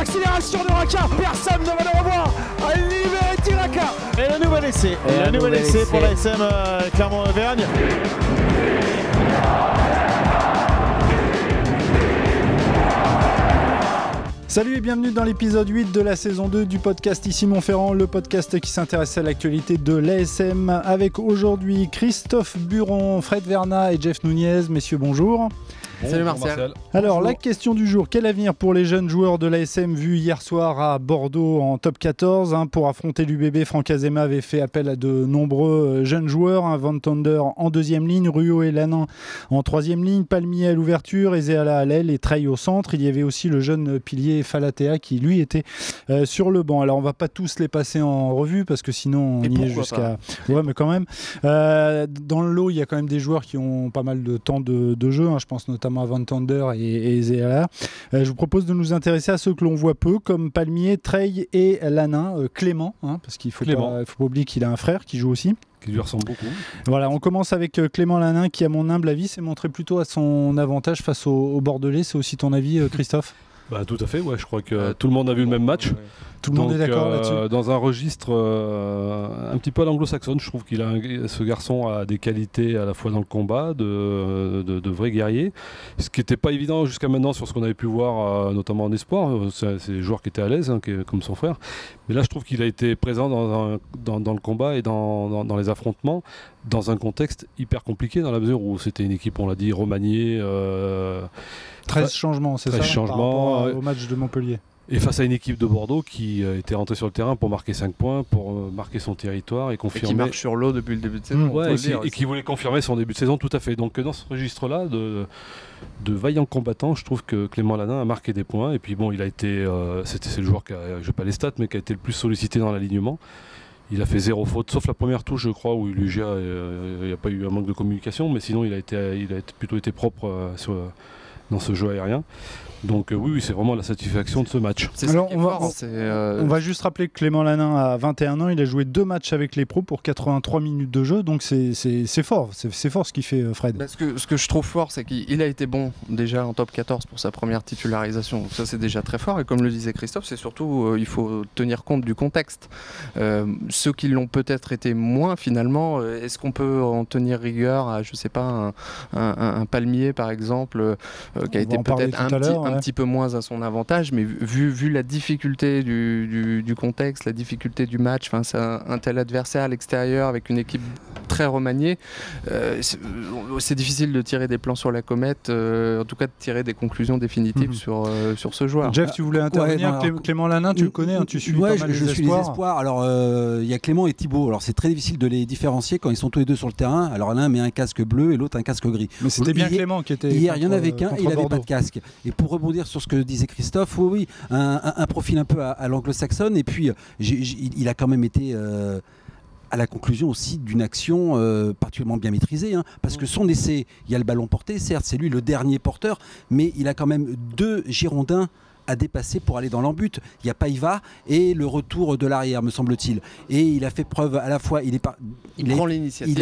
l'accélération de Raka, personne ne va le revoir. Liberty Raka. Et le nouvel essai, pour l'ASM Clermont-Auvergne. Salut et bienvenue dans l'épisode 8 de la saison 2 du podcast Ici Montferrand, le podcast qui s'intéresse à l'actualité de l'ASM avec aujourd'hui Christophe Buron, Fred Vernat et Jeff Nunez. Messieurs, bonjour. Salut Martial. Alors la question du jour, quel avenir pour les jeunes joueurs de l'ASM vus hier soir à Bordeaux en top 14 pour affronter l'UBB, Franck Azema avait fait appel à de nombreux jeunes joueurs, Van Tonder en deuxième ligne, Ruot et Lannin en troisième ligne, Palmier à l'ouverture, Ezeala à l'aile et Treille au centre. Il y avait aussi le jeune pilier Falatea qui lui était sur le banc. Alors on va pas tous les passer en revue parce que sinon on y est jusqu'à... Ouais, mais quand même. Dans le lot il y a quand même des joueurs qui ont pas mal de temps de jeu, je pense notamment à Van Tonder et Ezeala. Je vous propose de nous intéresser à ceux que l'on voit peu, comme Palmier, Treille et Lannin, Clément, parce qu'il faut pas oublier qu'il a un frère qui joue aussi. Qui lui ressemble beaucoup. Voilà, on commence avec Clément Lannin qui, à mon humble avis, s'est montré plutôt à son avantage face aux Bordelais. C'est aussi ton avis, Christophe ? Tout à fait, ouais, je crois que tout le monde a vu le même match. Tout le monde est d'accord là-dessus. Dans un registre un petit peu à l'anglo-saxonne, je trouve ce garçon a des qualités à la fois dans le combat, de vrai guerrier, ce qui n'était pas évident jusqu'à maintenant sur ce qu'on avait pu voir, notamment en espoir. C'est des joueurs qui étaient à l'aise, comme son frère. Mais là, je trouve qu'il a été présent dans le combat et dans les affrontements, dans un contexte hyper compliqué, dans la mesure où c'était une équipe, on l'a dit, remaniée. 13 changements, c'est ça, par rapport au match de Montpellier. Et face à une équipe de Bordeaux qui était rentrée sur le terrain pour marquer 5 points, pour marquer son territoire et confirmer... Et qui marche sur l'eau depuis le début de saison. Et qui voulait confirmer son début de saison, tout à fait. Donc dans ce registre-là, de vaillants combattants, je trouve que Clément Lannin a marqué des points. Et puis bon, il a été... c'est le joueur qui a, je n'ai pas les stats, mais qui a été le plus sollicité dans l'alignement. Il a fait 0 faute, sauf la première touche, je crois, où il n'y a pas eu un manque de communication. Mais sinon, il a plutôt été propre dans ce jeu aérien. Donc oui, c'est vraiment la satisfaction de ce match. Alors, on va juste rappeler que Clément Lannin a 21 ans, il a joué 2 matchs avec les pros pour 83 minutes de jeu, donc c'est fort, c'est fort ce qu'il fait Fred. Ce que je trouve fort, c'est qu'il a été bon déjà en top 14 pour sa première titularisation, donc ça c'est déjà très fort, et comme le disait Christophe, c'est surtout, il faut tenir compte du contexte. Ceux qui l'ont peut-être été moins finalement, est-ce qu'on peut en tenir rigueur à, je sais pas, un Palmier par exemple, qui a été peut-être un petit peu moins à son avantage, mais vu la difficulté du contexte, la difficulté du match, c'est un tel adversaire à l'extérieur avec une équipe très remaniée, c'est difficile de tirer des plans sur la comète, en tout cas de tirer des conclusions définitives sur ce joueur. Jeff, tu voulais intervenir. Clément Lannin, tu le connais, tu suis pas mal je suis les espoirs. Alors il y a Clément et Thibaut, alors c'est très difficile de les différencier quand ils sont tous les deux sur le terrain. Alors l'un met un casque bleu et l'autre un casque gris. Mais c'était bien Clément qui était hier, il y en avait qu'un et il n'avait pas de casque. Et pour rebondir sur ce que disait Christophe, oui, un profil un peu à l'anglo-saxonne, et puis il a quand même été à la conclusion aussi d'une action particulièrement bien maîtrisée, parce que son essai, il y a le ballon porté, certes c'est lui le dernier porteur, mais il a quand même 2 Girondins à dépasser pour aller dans l'embut. Il y a Paiva et le retour de l'arrière, me semble-t-il. Et il a fait preuve à la fois, il prend l'initiative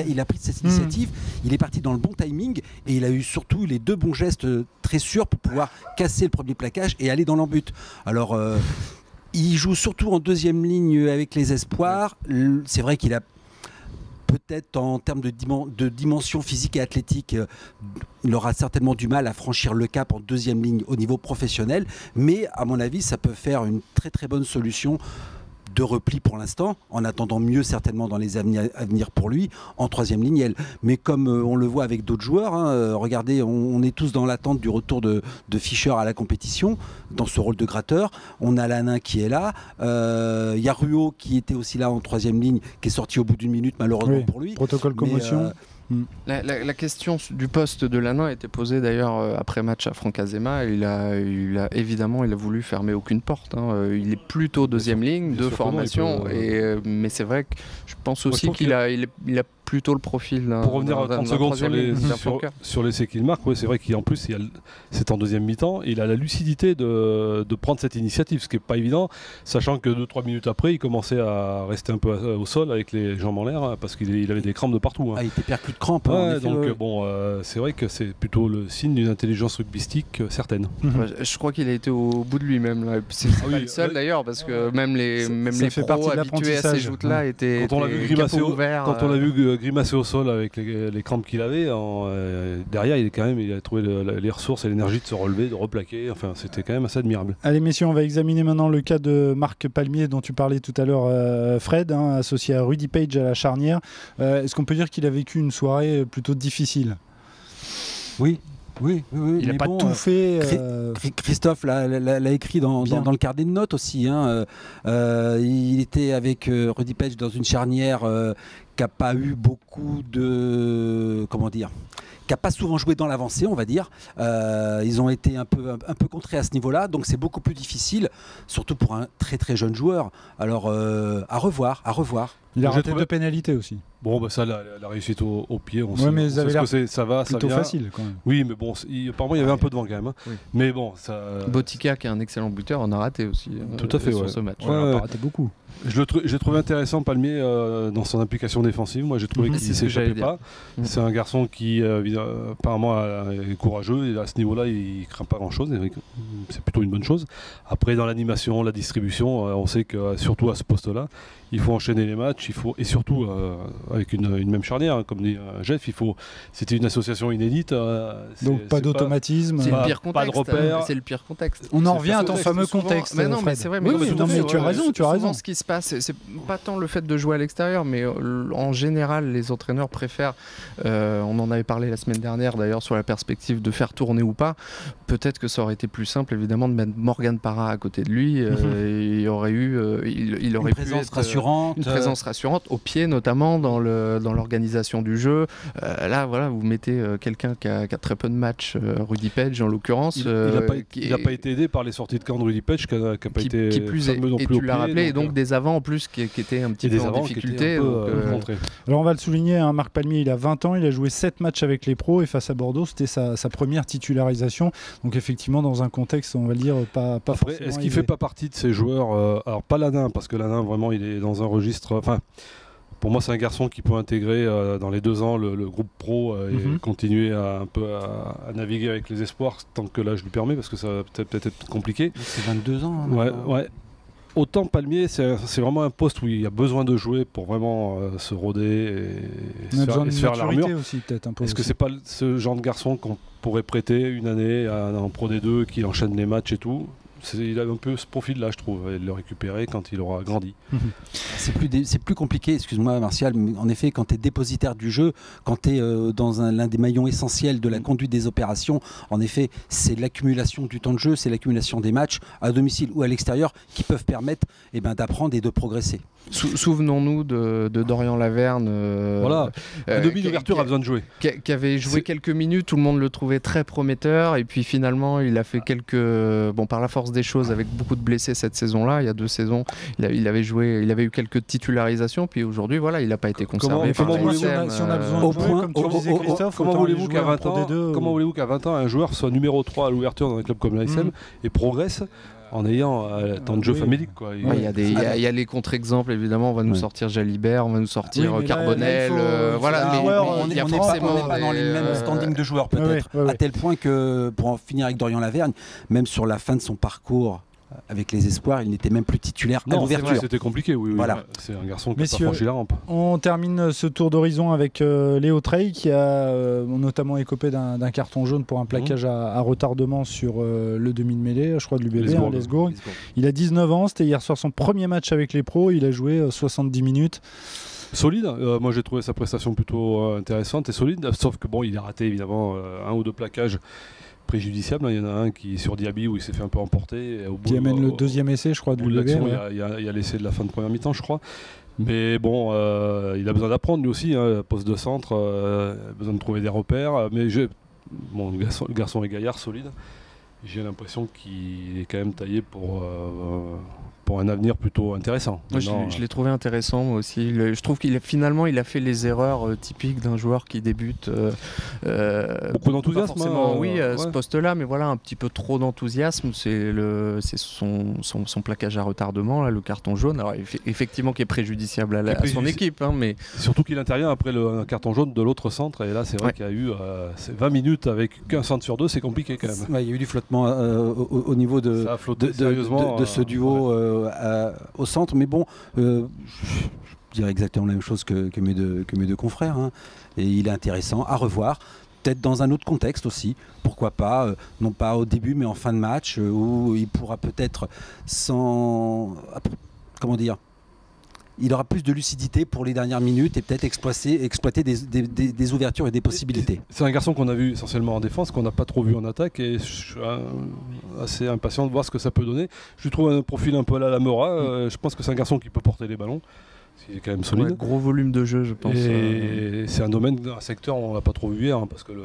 il a pris cette initiative, il est parti dans le bon timing et il a eu surtout les 2 bons gestes très sûrs pour pouvoir casser le premier plaquage et aller dans l'embut. Alors il joue surtout en deuxième ligne avec les espoirs. C'est vrai qu'il a peut-être en termes de dimension physique et athlétique, il aura certainement du mal à franchir le cap en deuxième ligne au niveau professionnel, mais à mon avis ça peut faire une très très bonne solution de repli pour l'instant, en attendant mieux certainement dans les années à venir pour lui, en troisième ligne. Mais comme on le voit avec d'autres joueurs, regardez, on est tous dans l'attente du retour de Fischer à la compétition, dans ce rôle de gratteur. On a Lannin qui est là, il y a Ruot qui était aussi là en troisième ligne, qui est sorti au bout d'une minute malheureusement pour lui. Protocole commotion. La question du poste de Lannin a été posée d'ailleurs après match à Franck Azema. Il a évidemment voulu fermer aucune porte. Il est plutôt deuxième ligne de formation, mais c'est vrai que je pense aussi qu'il a plutôt le profil d'un. Pour revenir à 30 secondes sur l'essai qu'il marque, c'est vrai qu'en plus, c'est en deuxième mi-temps, il a la lucidité de prendre cette initiative, ce qui n'est pas évident, sachant que 2-3 minutes après, il commençait à rester un peu au sol avec les jambes en l'air, parce qu'il avait des crampes de partout. Il était perclus de crampes. C'est vrai que c'est plutôt le signe d'une intelligence rugbystique certaine. Je crois qu'il a été au bout de lui-même. Là. C'est pas le seul d'ailleurs, parce que même les pros habitués à ces joutes-là étaient quand on l'a vu grimacer au sol avec les crampes qu'il avait, derrière il a trouvé les ressources et l'énergie de se relever, de replaquer. Enfin, c'était quand même assez admirable. Allez messieurs, on va examiner maintenant le cas de Marc Palmier dont tu parlais tout à l'heure, Fred, associé à Rudy Page à la charnière. Est-ce qu'on peut dire qu'il a vécu une soirée plutôt difficile? Oui. Il n'a pas tout fait. Christophe l'a écrit dans le carnet de notes aussi. Il était avec Rudy Page dans une charnière qui n'a pas eu beaucoup de... Comment dire, qui n'a pas souvent joué dans l'avancée, on va dire. Ils ont été un peu contrés à ce niveau-là, donc c'est beaucoup plus difficile, surtout pour un très très jeune joueur. Alors, à revoir. Il a raté 2 pénalités aussi. Bon, bah ça, la réussite au pied, on mais sait ce que c'est, ça va, plutôt ça vient. facile quand même. Oui, mais bon, apparemment il y avait un peu de vent quand même. Oui. Mais bon, ça. Botica, qui est un excellent buteur, en a raté aussi. Tout à fait, sur ce match. Il n'a pas raté beaucoup. J'ai trouvé intéressant Palmier dans son implication défensive. Moi, j'ai trouvé qu'il ne s'échappait pas. C'est un garçon qui, apparemment, est courageux. Et à ce niveau-là, il ne craint pas grand-chose. C'est plutôt une bonne chose. Après, dans l'animation, la distribution, on sait que, surtout à ce poste-là, il faut enchaîner les matchs, et surtout avec une même charnière, comme dit Jeff, c'était une association inédite. Donc pas d'automatisme, c'est le pire contexte. Pas de repères. C'est le pire contexte. On en revient à ton fameux contexte. Mais non, mais c'est vrai. Mais tu as raison. Ce qui se passe, c'est pas tant le fait de jouer à l'extérieur, mais en général, les entraîneurs préfèrent. On en avait parlé la semaine dernière, d'ailleurs, sur la perspective de faire tourner ou pas. Peut-être que ça aurait été plus simple, évidemment, de mettre Morgan Parra à côté de lui. Il aurait eu, il aurait pu être une présence rassurante, au pied notamment, dans l'organisation du jeu. Là, voilà, vous mettez quelqu'un qui a très peu de matchs, Rudy Page en l'occurrence. Il n'a pas été aidé par les sorties de camp de Rudy Page, qui n'a pas été fameux non plus. Et tu l'as rappelé, et donc des avants en plus qui étaient un petit peu en difficulté. Alors on va le souligner, Marc Palmier, il a 20 ans, il a joué 7 matchs avec les pros, et face à Bordeaux, c'était sa première titularisation. Donc effectivement, dans un contexte, on va le dire, pas forcément. Est-ce qu'il ne fait pas partie de ces joueurs, alors pas Lanin, parce que Lanin, vraiment, il est dans un registre... Enfin, pour moi, c'est un garçon qui peut intégrer dans les 2 ans le groupe pro et continuer un peu à naviguer avec les espoirs tant que l'âge lui permet, parce que ça va peut-être être compliqué. C'est 22 ans. Ouais. Autant Palmier, c'est vraiment un poste où il y a besoin de jouer pour vraiment se roder et se faire l'armure. Est-ce que c'est pas ce genre de garçon qu'on pourrait prêter une année en Pro D2, qui enchaîne les matchs et tout? Il a un peu ce profil-là, je trouve, et le récupérer quand il aura grandi. C'est plus compliqué, excuse-moi Martial, mais en effet, quand tu es dépositaire du jeu, quand tu es dans l'un des maillons essentiels de la conduite des opérations, en effet, c'est l'accumulation du temps de jeu, c'est l'accumulation des matchs à domicile ou à l'extérieur qui peuvent permettre d'apprendre et de progresser. Souvenons-nous de Dorian Laverne. Voilà, un demi d'ouverture a besoin de jouer. Qui avait joué quelques minutes, tout le monde le trouvait très prometteur, et puis finalement, il a fait par la force des choses, avec beaucoup de blessés cette saison-là, il y a 2 saisons, il avait eu quelques titularisations, puis aujourd'hui, voilà, il n'a pas été conservé. Si on a besoin de jouer, comme tu disais Christophe, comment voulez-vous qu'à 20 ans, un joueur soit numéro 3 à l'ouverture dans un club comme l'ASM et progresse en ayant tant de jeux familiques, quoi. Il y a les contre-exemples, évidemment. On va nous sortir Jalibert, on va nous sortir Carbonel. On n'est pas dans les mêmes standings de joueurs, peut-être. À tel point que, pour en finir avec Dorian Lavergne, même sur la fin de son parcours avec les espoirs, il n'était même plus titulaire à l'ouverture. C'était compliqué, oui. Voilà. C'est un garçon qui n'a pas franchi la rampe. On termine ce tour d'horizon avec Léo Trey, qui a notamment écopé d'un carton jaune pour un plaquage à retardement sur le demi de mêlée, je crois, de l'UBB, Lesgourg. Il a 19 ans, c'était hier soir son premier match avec les pros, il a joué 70 minutes. Solide, moi j'ai trouvé sa prestation plutôt intéressante et solide, sauf que il a raté évidemment 1 ou 2 plaquages préjudiciable. Il y en a un qui sur Diaby où il s'est fait un peu emporter. Qui amène le 2e essai, je crois, de l'action. Il y a l'essai de la fin de première mi-temps, je crois. Mais bon, il a besoin d'apprendre lui aussi, poste de centre, besoin de trouver des repères. Mais le garçon est gaillard, solide. J'ai l'impression qu'il est quand même taillé pour pour un avenir plutôt intéressant. Moi, je l'ai trouvé intéressant moi aussi. Je trouve qu'il finalement il a fait les erreurs typiques d'un joueur qui débute. Beaucoup d'enthousiasme. Oui, à ce poste-là, mais voilà, un petit peu trop d'enthousiasme. C'est son plaquage à retardement, là, le carton jaune. Alors effectivement, qui est préjudiciable à son équipe, hein, mais surtout qu'il intervient après un carton jaune de l'autre centre. Et là, c'est vrai qu'il y a eu 20 minutes avec qu'un centre sur deux, c'est compliqué quand même. Ouais, il y a eu du flottement au niveau de ce duo au centre, mais bon, je dirais exactement la même chose que mes deux confrères, hein. Et il est intéressant à revoir, peut-être dans un autre contexte aussi, pourquoi pas, non pas au début mais en fin de match, où il pourra peut-être il aura plus de lucidité pour les dernières minutes et peut-être exploiter des ouvertures et des possibilités. C'est un garçon qu'on a vu essentiellement en défense, qu'on n'a pas trop vu en attaque, et je suis assez impatient de voir ce que ça peut donner. Je lui trouve un profil un peu à la Lamora. Je pense que c'est un garçon qui peut porter les ballons. Il est quand même solide. Ouais, gros volume de jeu, je pense. Et c'est un domaine, un secteur, on l'a pas trop vu hier, hein, parce que le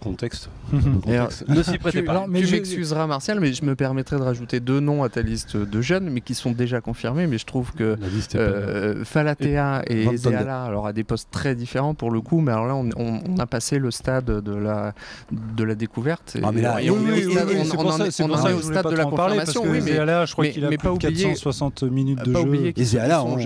contexte ne s'y prêtait pas. Alors, tu m'excuseras, Martial, mais je me permettrai de rajouter 2 noms à ta liste de jeunes, mais qui sont déjà confirmés. Mais je trouve que Falatea et Ezeala, alors à des postes très différents pour le coup, mais alors là, on a passé le stade de la découverte. On est au stade de la confirmation. Ezeala, je crois qu'il a plus de 460 minutes de jeu. Ezeala, on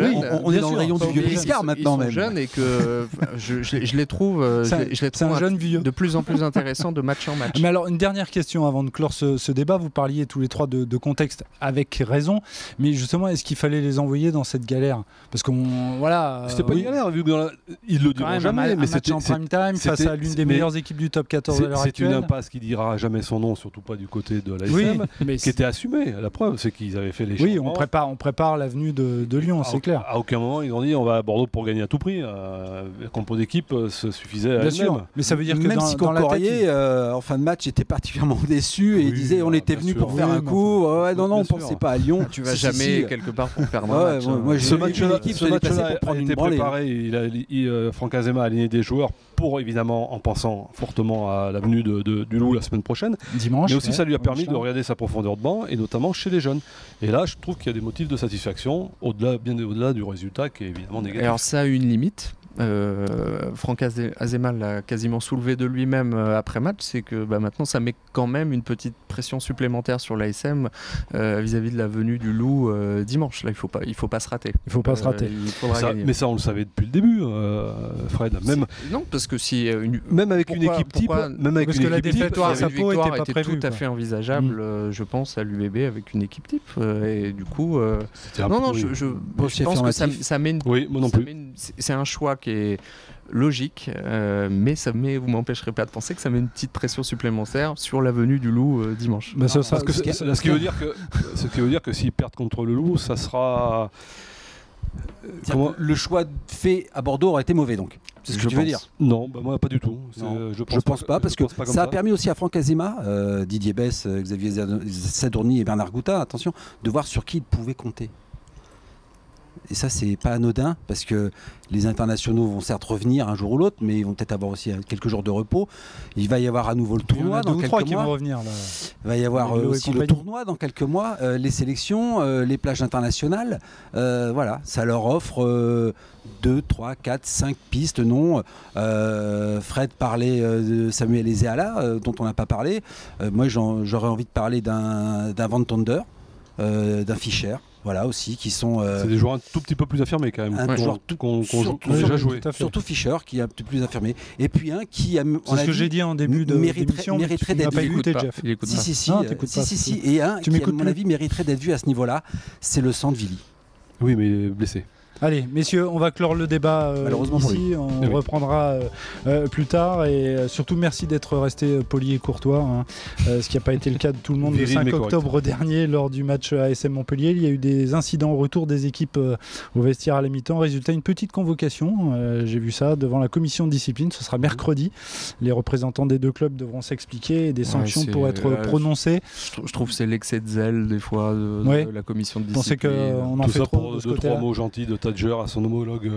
est dans le rayon du vieux Giscard maintenant même. Jeunes et que je les trouve, de plus en plus intéressants de match en match. Mais alors une dernière question avant de clore ce débat. Vous parliez tous les trois de contexte avec raison, mais justement est-ce qu'il fallait les envoyer dans cette galère? Parce qu'on c'était pas une galère vu que ils le diront jamais, mais c'était en prime time face à l'une des meilleures équipes du top 14 à l'heure actuelle. C'est une impasse qui dira jamais son nom, surtout pas du côté de l'ASM, qui était assumée. La preuve, c'est qu'ils avaient fait les changements. Oui, on prépare l'avenue de Lyon, c'est clair. À aucun moment ils ont dit on va à Bordeaux pour gagner à tout prix. La compo d'équipe se suffisait à elle-même. Mais ça veut dire que même si Concorrier en fin de match était particulièrement déçu et disait on était venu pour faire un coup. Non, on pensait pas à Lyon. Tu vas jamais quelque part pour perdre un match. Moi, ce match-là a été préparé. Franck Azema a aligné des joueurs pour évidemment en pensant fortement à l'avenue du Loup la semaine prochaine. Dimanche. Mais aussi ça lui a permis de regarder sa profondeur de banc et notamment chez les jeunes. Et là, je trouve qu'il y a des motifs de satisfaction bien au-delà du résultat qui est évidemment négatif. Alors ça a une limite. Franck Azema l'a quasiment soulevé de lui-même après match, c'est que maintenant ça met quand même une petite pression supplémentaire sur l'ASM vis-à-vis de la venue du Loup dimanche. Là, il faut pas se rater. Il faut pas se rater. Mais ça, on le savait depuis le début, Fred. Non, parce que même avec une équipe type, parce que la victoire était tout à fait envisageable, je pense, à l'UBB avec une équipe type. Et du coup, je pense que ça met c'est un choix qui est logique, mais vous m'empêcherez pas de penser que ça met une petite pression supplémentaire sur la venue du Loup dimanche. Ce qui veut dire que s'ils perdent contre le Loup, ça sera... Le choix fait à Bordeaux aurait été mauvais donc. C'est ce que tu veux dire? Non, moi pas du tout. Je pense pas parce que ça a permis aussi à Franck Azema, Didier Besse, Xavier Sadourny et Bernard Gouta, attention, de voir sur qui ils pouvaient compter. Et ça, c'est pas anodin parce que les internationaux vont certes revenir un jour ou l'autre, mais ils vont peut-être avoir aussi quelques jours de repos. Il va y avoir à nouveau le tournoi dans quelques mois. Qui vont revenir, là. Il va y avoir aussi le tournoi dans quelques mois, les sélections, les plages internationales. Voilà, ça leur offre 2, 3, 4, 5 pistes, non. Fred parlait de Samuel Ezeala, dont on n'a pas parlé. Moi, j'aurais envie de parler d'un Van Tonder, d'un Fischer. Voilà aussi qui sont. C'est des joueurs un tout petit peu plus affirmés quand même. Un joueur qu'on a déjà joué. Surtout Fischer qui est un peu plus affirmé. Et puis un qui a. C'est ce que j'ai dit en début d'émission. Mériterait d'être vu. Jeff. Si. Et un qui, à mon avis, mériterait d'être vu à ce niveau-là, c'est le Sandvili. Oui, mais blessé. Allez, messieurs, on va clore le débat ici. On reprendra plus tard. Et surtout, merci d'être resté poli et courtois. Hein, ce qui n'a pas été le cas de tout le monde le 5 octobre dernier lors du match ASM Montpellier. Il y a eu des incidents au retour des équipes au vestiaire à la mi-temps. Résultat, une petite convocation. J'ai vu ça devant la commission de discipline. Ce sera mercredi. Les représentants des deux clubs devront s'expliquer et des sanctions pourront être prononcées. Je trouve que c'est l'excès de zèle des fois de la commission de discipline. Pensez qu'on en fait trop de ce côté-là. 2-3 mots gentils de à son homologue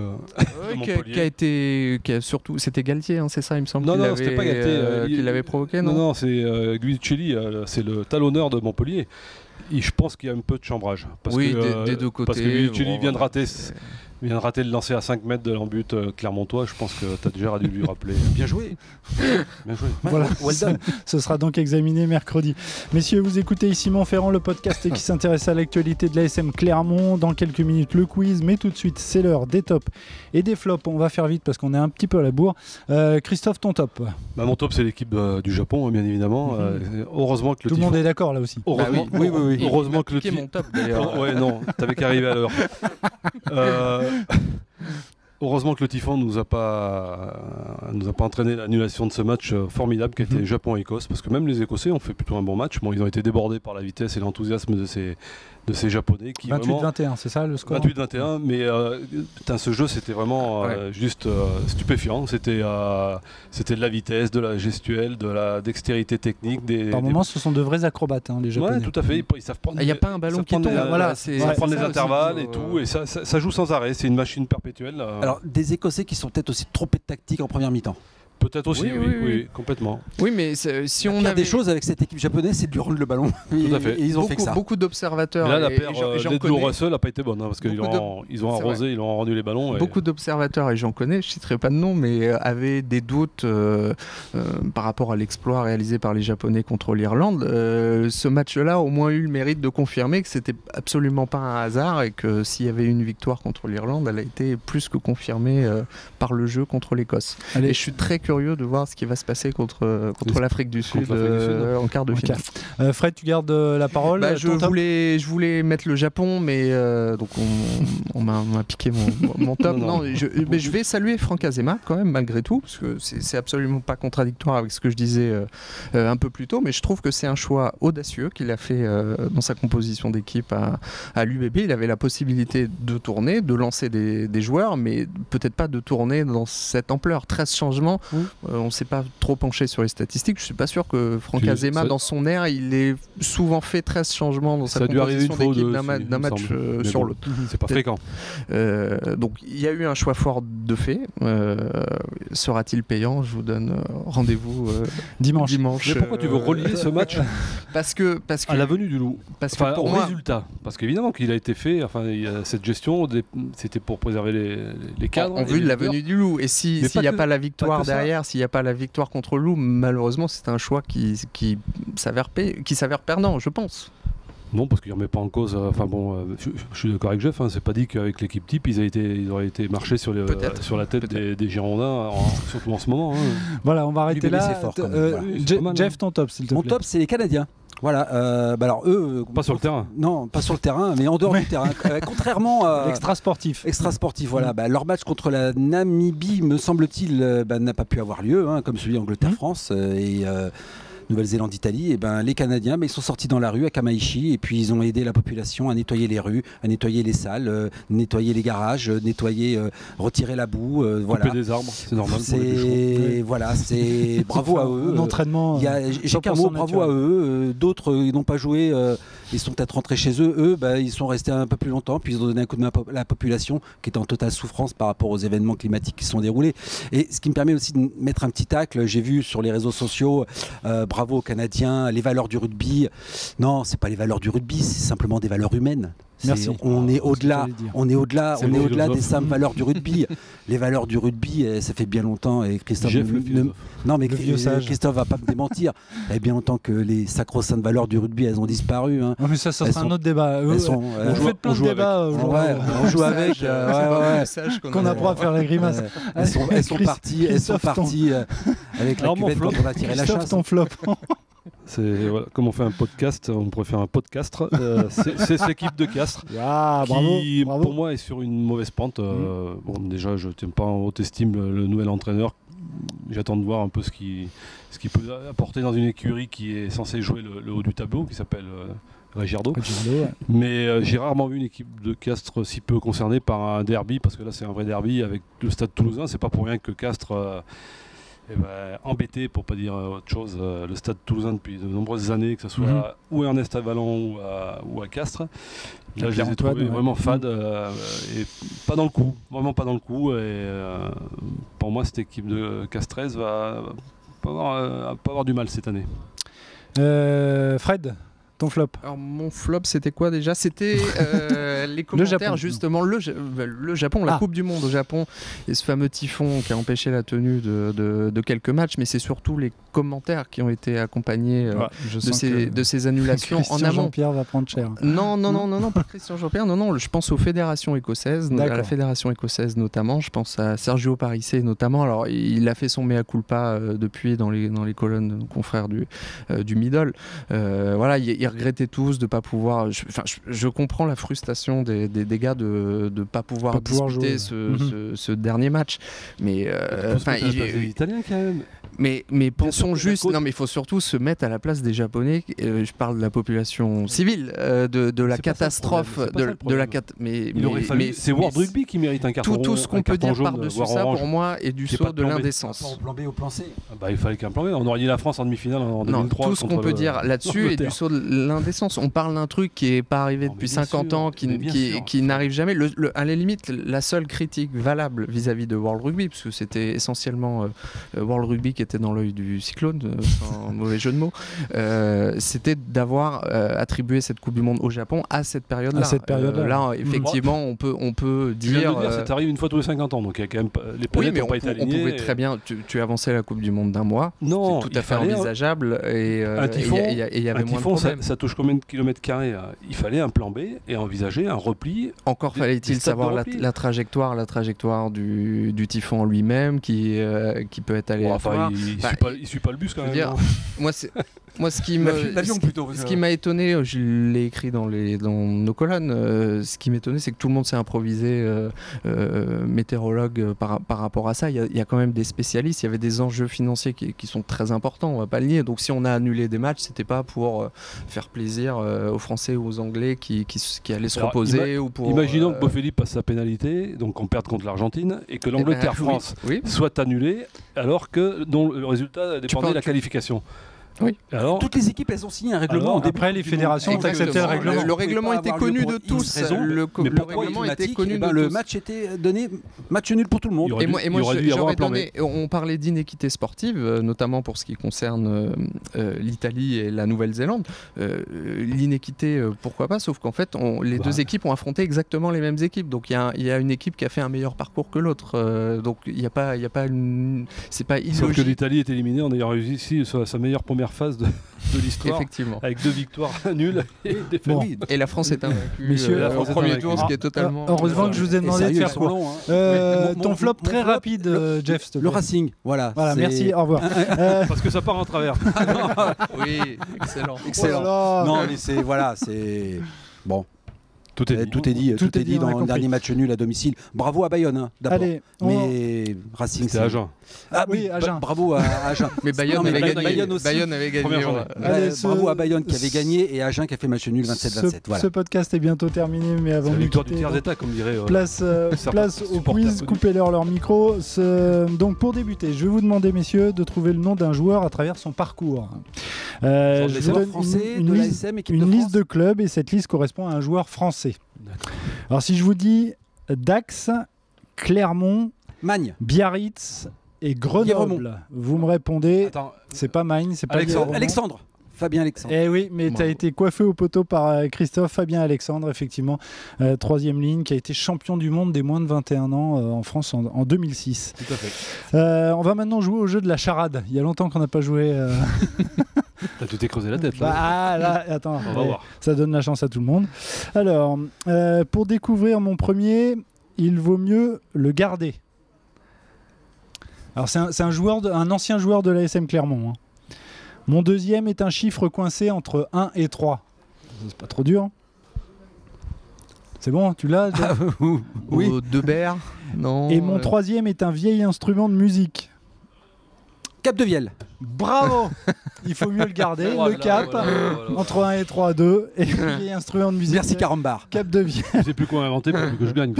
qui a surtout, c'était Galtier, hein, c'est ça, il me semble. Non, c'était pas Galtier qui l'avait provoqué. Non, c'est Guicelli, c'est le talonneur de Montpellier. je pense qu'il y a un peu de chambrage. Parce oui, que, des deux côtés. Parce que Micheli vient de rater. Il vient de rater le lancer à 5 mètres de l'embut Clermontois. Je pense que tu as déjà dû lui rappeler. Bien joué. Bien joué. Voilà, Well done. ce sera donc examiné mercredi. Messieurs, vous écoutez Simon Ferrand, le podcast qui s'intéresse à l'actualité de l'ASM Clermont. Dans quelques minutes, le quiz, mais tout de suite, c'est l'heure des tops et des flops. On va faire vite parce qu'on est un petit peu à la bourre. Christophe, ton top? Mon top, c'est l'équipe du Japon, bien évidemment. Heureusement que tout le monde est d'accord là aussi. Heureusement, oui. Heureusement que le mon top d'ailleurs. Ouais, non, t'avais qu'à arriver à l'heure. Heureusement que le Typhon nous a pas entraîné l'annulation de ce match formidable qui a été Japon-Écosse, parce que même les Écossais ont fait plutôt un bon match. Bon, ils ont été débordés par la vitesse et l'enthousiasme de ces Japonais. 28-21, c'est ça le score? 28-21, mais ce jeu c'était vraiment juste stupéfiant. C'était de la vitesse, de la gestuelle, de la dextérité technique. Par moments, ce sont de vrais acrobates, les Japonais. Oui, tout à fait. Ils savent prendre. Il n'y a pas un ballon qui tombe. Voilà, ça prend des intervalles et tout, et ça joue sans arrêt. C'est une machine perpétuelle. Alors, des Écossais qui sont peut-être aussi trompés de tactique en première mi-temps. Peut-être aussi, oui, complètement. Oui, mais si on a des choses avec cette équipe japonaise, c'est de lui rendre le ballon. Tout à fait. Et ils ont fait que ça. Beaucoup d'observateurs. Là, la paire d'Edlo Russell n'a pas été bonne, parce qu'ils ont arrosé, ils ont rendu les ballons. Beaucoup d'observateurs, et j'en connais, je ne citerai pas de nom, mais avaient des doutes par rapport à l'exploit réalisé par les Japonais contre l'Irlande. Ce match-là a au moins eu le mérite de confirmer que c'était absolument pas un hasard et que s'il y avait une victoire contre l'Irlande, elle a été plus que confirmée par le jeu contre l'Écosse. Et je suis très curieux de voir ce qui va se passer contre l'Afrique du Sud en quart de finale. Fred, tu gardes la parole. Je voulais mettre le Japon, mais donc on m'a piqué mon top. Mais je vais saluer Franck Azema quand même, malgré tout, parce que c'est absolument pas contradictoire avec ce que je disais un peu plus tôt, mais je trouve que c'est un choix audacieux qu'il a fait dans sa composition d'équipe à l'UBB. Il avait la possibilité de tourner, de lancer des joueurs, mais peut-être pas de tourner dans cette ampleur. 13 changements. On ne s'est pas trop penché sur les statistiques. Je ne suis pas sûr que Franck Azema, dans son air, il ait souvent fait 13 change-t-il dans sa composition d'équipe d'un match sur l'autre. C'est pas fréquent. Donc il y a eu un choix fort de fait. Sera-t-il payant? Je vous donne rendez-vous dimanche. Mais pourquoi tu veux relier ce match parce que à la venue du loup? Pour moi, résultat. Parce qu'évidemment qu'il a été fait. Enfin, il y a cette gestion, c'était pour préserver les cadres. En vue de la venue du loup. Et s'il n'y a pas la victoire derrière, s'il n'y a pas la victoire contre le loup, malheureusement, c'est un choix qui s'avère perdant, je pense. Non, parce qu'il ne remet pas en cause. Je suis d'accord avec Jeff. C'est pas dit qu'avec l'équipe type, ils auraient été marchés sur la tête des Girondins, surtout en ce moment. Voilà, on va arrêter là. Jeff, ton top, s'il te plaît. Mon top, c'est les Canadiens. Voilà, alors eux... Pas sur le terrain. Non, pas sur le terrain, mais en dehors du terrain. Contrairement à... Extra-sportif. Extra-sportif, voilà. Leur match contre la Namibie, me semble-t-il, n'a pas pu avoir lieu, comme celui Angleterre-France et Nouvelle-Zélande-Italie. Et les Canadiens, ils sont sortis dans la rue à Kamaishi et puis ils ont aidé la population à nettoyer les rues, à nettoyer les salles, nettoyer les garages, retirer la boue. Couper des arbres, c'est normal. C'est bravo à eux. Un entraînement. J'ai qu'un mot, bravo à eux. D'autres, ils n'ont pas joué, ils sont peut-être rentrés chez eux. Eux, ils sont restés un peu plus longtemps, puis ils ont donné un coup de main à la population qui était en totale souffrance par rapport aux événements climatiques qui se sont déroulés. Et ce qui me permet aussi de mettre un petit tacle, j'ai vu sur les réseaux sociaux, bravo aux Canadiens, les valeurs du rugby. Non, c'est pas les valeurs du rugby, c'est simplement des valeurs humaines. Merci. On est au-delà des simples valeurs du rugby. Les valeurs du rugby, ça fait bien longtemps, et Christophe Christophe va pas me démentir. Ça fait bien longtemps que les sacro-saintes valeurs du rugby, elles ont disparu. Mais ça sera un autre débat. On fait plein de débats. On joue avec. Qu'on a droit à faire la grimace. Elles sont parties avec la cuvette quand on a tiré la chasse. Ton flop. Comme on fait un podcast, on pourrait faire un podcastre. C'est l'équipe de Castres qui, bravo. Pour moi, est sur une mauvaise pente. Déjà, je n'aime pas en haute estime le nouvel entraîneur. J'attends de voir un peu ce qu'il peut apporter dans une écurie qui est censée jouer le haut du tableau, qui s'appelle Régirdo. Mais j'ai rarement vu une équipe de Castres si peu concernée par un derby, parce que là, c'est un vrai derby avec le Stade Toulousain. C'est pas pour rien que Castres... embêté, pour pas dire autre chose, le Stade Toulousain depuis de nombreuses années, que ce soit ou à Ernest Avalon ou à Castres. Là, je les ai trouvés vraiment fades et pas dans le coup, vraiment pas dans le coup. Et pour moi, cette équipe de Castres va pas avoir du mal cette année. Fred, ton flop. Alors mon flop c'était quoi déjà? C'était les commentaires Japon, justement le Japon, la Coupe du Monde au Japon et ce fameux typhon qui a empêché la tenue de quelques matchs, mais c'est surtout les commentaires qui ont été accompagnés de ces annulations en Christian amont. Jean-Pierre va prendre cher. Non, pas Christian Jean-Pierre, non, je pense aux fédérations écossaises, à la fédération écossaise notamment, je pense à Sergio Parisse notamment. Alors il a fait son mea culpa depuis dans les colonnes confrères du Middle. Voilà, ils regrettaient tous de ne pas pouvoir. Je comprends la frustration des gars de ne pas pouvoir disputer ce dernier match. Mais les Italiens quand même. Mais pensons juste. Non, mais il faut surtout se mettre à la place des Japonais. Je parle de la population civile, de la catastrophe, C'est World Rugby qui mérite un carton. Tout ce qu'on peut dire par-dessus ça, pour moi, est du saut de l'indécence. Plan B au plan C. Il fallait qu'un plan B. On aurait dit la France en demi-finale en 2003. Tout ce qu'on peut dire là-dessus est du saut de l'indécence. On parle d'un truc qui n'est pas arrivé depuis 50 ans, qui n'arrive jamais. À la limite, la seule critique valable vis-à-vis de World Rugby, parce que c'était essentiellement World Rugby qui était dans l'œil du cyclone, sans mauvais jeu de mots, c'était d'avoir attribué cette Coupe du Monde au Japon à cette période-là. Là, effectivement, on peut dire... ça t'arrive une fois tous les 50 ans, donc il y a quand même les planètes n'ont pas été alignées. On pouvait très bien... Tu avançais la Coupe du Monde d'un mois, non, c'est tout à fait envisageable, et il y avait moins de problèmes. Ça touche combien de kilomètres carrés? Il fallait un plan B et envisager un repli. Encore fallait-il savoir la trajectoire du typhon en lui-même, qui peut être aléatoire. Il suit pas le bus quand même. Moi, ce qui m'a étonné, je l'ai écrit dans nos colonnes, ce qui m'étonnait, c'est que tout le monde s'est improvisé météorologue par rapport à ça. Il y a quand même des spécialistes, il y avait des enjeux financiers qui sont très importants, on va pas le nier. Donc si on a annulé des matchs, c'était pas pour faire plaisir aux Français ou aux Anglais qui allaient se reposer. Imaginons que Beauphilippe passe sa pénalité, donc on perde contre l'Argentine, et que l'Angleterre-France soit annulée, alors que dont le résultat dépendait de la qualification. Oui. Alors, toutes les équipes, elles ont signé un règlement. Après, les fédérations ont accepté le règlement. Le règlement était connu de tous. Le règlement était connu de tous. Le match était donné, match nul pour tout le monde. Et moi j'aurais donné. On parlait d'inéquité sportive, notamment pour ce qui concerne l'Italie et la Nouvelle-Zélande. L'inéquité, pourquoi pas, sauf qu'en fait, les deux équipes ont affronté exactement les mêmes équipes. Donc il y a une équipe qui a fait un meilleur parcours que l'autre. Donc il n'y a pas c'est pas illogique. Sauf que l'Italie est éliminée en ayant réussi sa meilleure première phase de l'histoire, effectivement, avec 2 victoires nulles et des et la France est invaincue au premier tour, ce qui est totalement... Heureusement que je vous ai demandé de faire court. Ton flop très rapide, Jeff. Le Racing, voilà. Merci, au revoir. Parce que ça part en travers. Oui, excellent. Non, mais c'est bon. Tout est dit dans le dernier match nul à domicile. Bravo à Bayonne, d'abord. Allez, mais Racing, c'est Agen. Oui, Agen. Bravo à Agen. Mais Bayonne avait gagné. Bayonne avait gagné. Bravo à Bayonne qui avait gagné et Agen qui a fait match nul 27-27. Voilà. Ce podcast est bientôt terminé, mais avant de victoire du tiers état, comme dirait. Place au quiz. Coupez-leur micro. Donc pour débuter, je vais vous demander, messieurs, de trouver le nom d'un joueur à travers son parcours. Je vous donne une liste de clubs et cette liste correspond à un joueur français. Alors si je vous dis Dax, Clermont, Magne, Biarritz et Grenoble, vous me répondez. C'est pas Magne, c'est pas Alexandre. Fabien Alexandre. Eh oui, mais tu as été coiffé au poteau par Christophe. Fabien Alexandre, effectivement, troisième ligne, qui a été champion du monde des moins de 21 ans en France en 2006. Tout à fait. On va maintenant jouer au jeu de la charade. Il y a longtemps qu'on n'a pas joué. T'as tout creusé la tête là. Là, attends, on va voir. Ça donne la chance à tout le monde. Alors, pour découvrir mon premier, il vaut mieux le garder. Alors, c'est un ancien joueur de l'ASM Clermont. Hein. Mon deuxième est un chiffre coincé entre 1 et 3. C'est pas trop dur. C'est bon, tu l'as? Oui. Debert. Non. Et mon troisième est un vieil instrument de musique. Cap de Vielle. Bravo. Il faut mieux le garder, le cap, entre 1 et 3, 2, et le vieil instrument de musique. Merci Carambar. Cap de Vielle. Je sais plus quoi inventer pour que je gagne.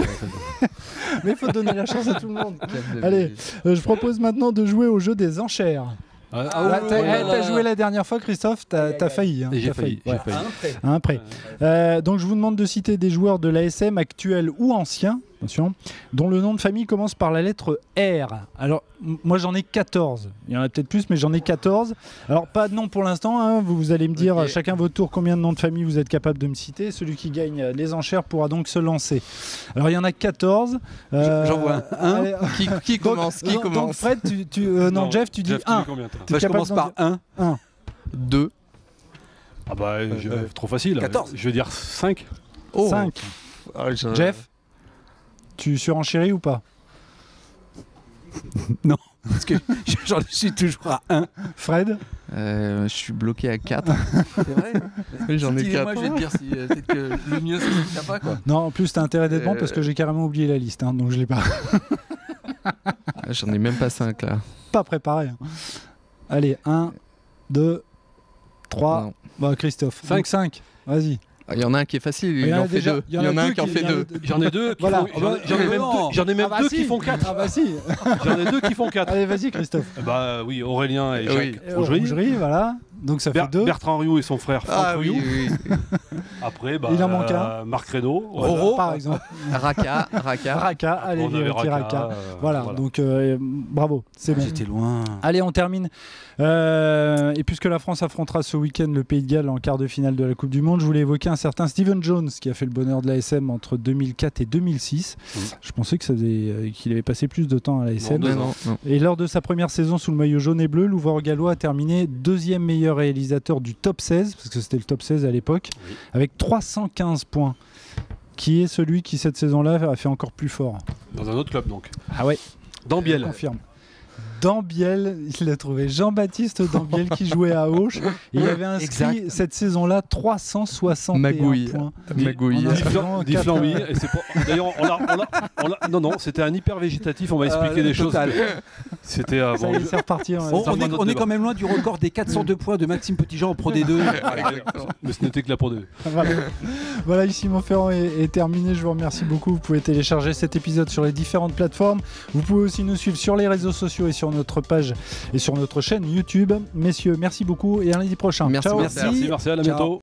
Mais il faut donner la chance à tout le monde. Allez, je propose maintenant de jouer au jeu des enchères. T'as joué la dernière fois, Christophe, t'as failli. J'ai failli. À un prêt. Donc je vous demande de citer des joueurs de l'ASM actuels ou anciens, attention, dont le nom de famille commence par la lettre R. Alors, moi j'en ai 14. Il y en a peut-être plus, mais j'en ai 14. Alors, pas de nom pour l'instant. Hein. Vous allez me dire, chacun votre tour, combien de noms de famille vous êtes capable de me citer. Celui qui gagne les enchères pourra donc se lancer. Alors, il y en a 14. J'en vois un. Allez, Qui commence donc, Fred, non, Jeff, tu dis Jeff, 1. Je commence par 1. 2. Ah bah, trop facile. 14. Je vais dire 5. 5. Jeff, tu surenchéris ou pas? Non, parce que j'en suis toujours à 1. Fred? Je suis bloqué à 4. C'est vrai. J'en ai 4. Moi, je vais te dire si peut-être que le mieux, c'est qu'il n'y a pas, quoi. Non, en plus, t'as intérêt d'être bon parce que j'ai carrément oublié la liste, hein, donc je l'ai pas. J'en ai même pas 5 là. Pas préparé. Hein. Allez, 1, 2, 3. Bah, Christophe. 5. Vas-y. Il y en a un qui est facile, il en fait 2. Il y en a un qui en fait 2. J'en ai 2 qui font. J'en ai même 2 qui font 4. Ah bah si. J'en ai 2 qui font 4. Allez, vas-y, Christophe. Bah oui, Aurélien et Jacques Rougerie, voilà. Donc ça fait 2. Bertrand Rioux et son frère Franck Rioux. Oui. Après, bah, il en manque un. Marc Reynaud. Roro, par exemple. Raka. Allez, Raka. Voilà, donc bravo, c'est bon. J'étais loin. Allez, on termine. Et puisque la France affrontera ce week-end le Pays de Galles en quart de finale de la Coupe du Monde, je voulais évoquer un certain Stephen Jones qui a fait le bonheur de l'ASM entre 2004 et 2006. Je pensais que qu'il avait passé plus de temps à l'ASM. Non. Et lors de sa première saison sous le maillot jaune et bleu, l'ouvreur gallois a terminé deuxième meilleur réalisateur du top 16, parce que c'était le top 16 à l'époque, avec 315 points. Qui est celui qui, cette saison-là, a fait encore plus fort? Dans un autre club, donc. Ah ouais. Dambiel. Je confirme. Dambiel, il l'a trouvé. Jean-Baptiste Dambiel qui jouait à Auch. Et il avait inscrit cette saison-là 361 points. Magouille. Dit Flamby. D'ailleurs, non, c'était un hyper végétatif. On m'a expliqué des choses. C'était ça y est, c'est reparti. On est quand même loin du record des 402 points de Maxime Petitjean en Pro D2. Mais ce n'était que la Pro D2. Voilà, ici mon Ferrand est terminé. Je vous remercie beaucoup. Vous pouvez télécharger cet épisode sur les différentes plateformes. Vous pouvez aussi nous suivre sur les réseaux sociaux et sur notre page et sur notre chaîne YouTube. Messieurs, merci beaucoup et à lundi prochain. Merci. Ciao. Merci, à bientôt.